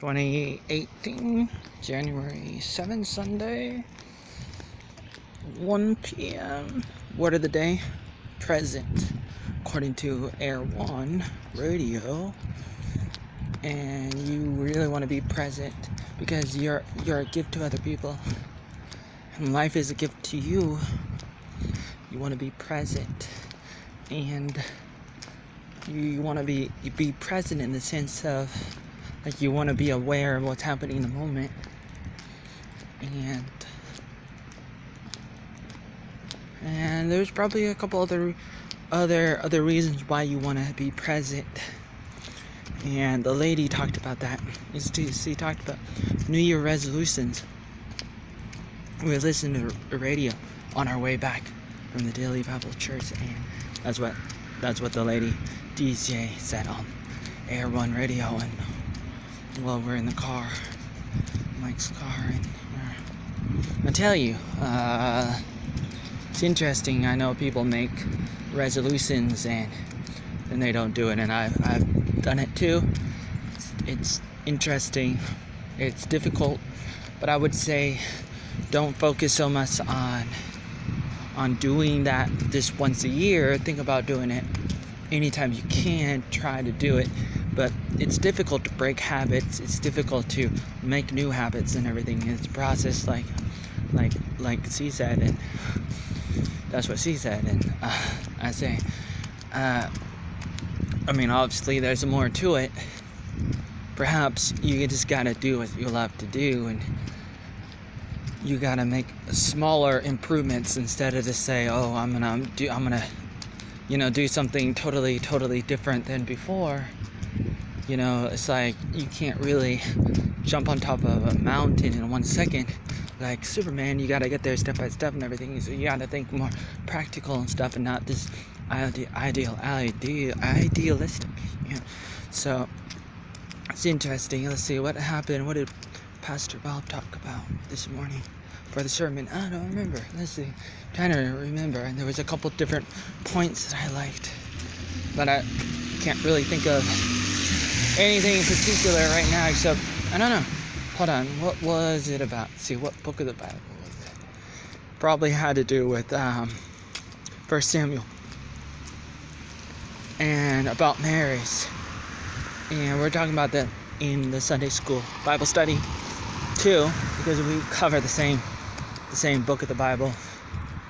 2018, January 7th, Sunday, 1 p.m. Word of the day, present, according to Air 1 radio. And you really want to be present because you're a gift to other people. And life is a gift to you. You want to be present. And you want to be present in the sense of, like, you want to be aware of what's happening in the moment. And there's probably a couple other reasons why you want to be present. And the lady talked about that. She talked about New Year resolutions. We were listening to the radio on our way back from the Dilley Bible Church, and that's what the lady DJ said on Air 1 radio. And well, we're in the car, Mike's car, and I tell you, it's interesting. I know people make resolutions and they don't do it, and I've done it too. It's interesting. It's difficult, but I would say don't focus so much on doing that just once a year. Think about doing it anytime you can. Try to do it, but it's difficult to break habits. It's difficult to make new habits and everything. It's a process, like she said, and that's what she said. And I say, I mean, obviously there's more to it. Perhaps you just gotta do what you love to do, and you gotta make smaller improvements instead of just say, oh, I'm gonna do something totally different than before. You know, it's like you can't really jump on top of a mountain in 1 second like Superman. You gotta get there step by step and everything. So you gotta think more practical and stuff, and not this idealistic. You know? So it's interesting. Let's see what happened. What did Pastor Bob talk about this morning for the sermon? I don't remember. Let's see. I'm trying to remember. And there was a couple different points that I liked, but I can't really think of anything in particular right now, except, I don't know. Hold on. What was it about? Let's see, what book of the Bible was it? Probably had to do with 1 Samuel. And about marriage. And we're talking about that in the Sunday school Bible study too, because we cover the same book of the Bible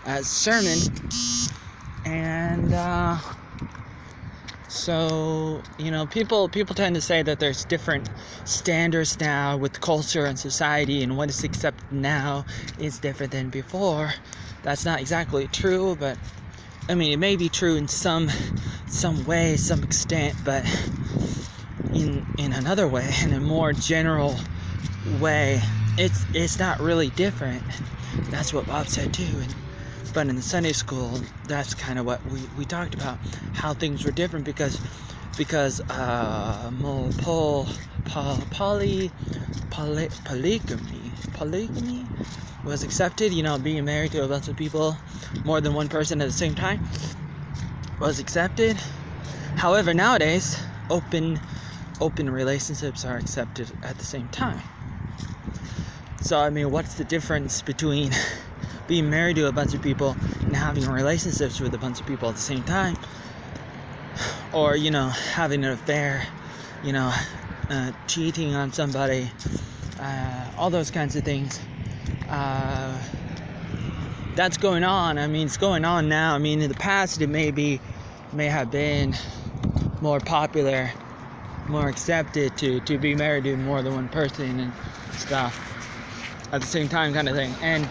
as sermon. And so, you know, people tend to say that there's different standards now with culture and society, and what is accepted now is different than before. That's not exactly true, but I mean, it may be true in some way, some extent, but in another way, in a more general way, it's not really different. That's what Bob said too. But in the Sunday school, that's kind of what we talked about, how things were different because polygamy was accepted. You know, being married to a bunch of people, more than one person at the same time, was accepted. However, nowadays, open relationships are accepted at the same time. So, I mean, what's the difference between being married to a bunch of people and having relationships with a bunch of people at the same time? Or, you know, having an affair, you know, cheating on somebody, all those kinds of things. That's going on. I mean, it's going on now. I mean, in the past, it may have been more popular, more accepted to be married to more than one person and stuff at the same time, kind of thing. And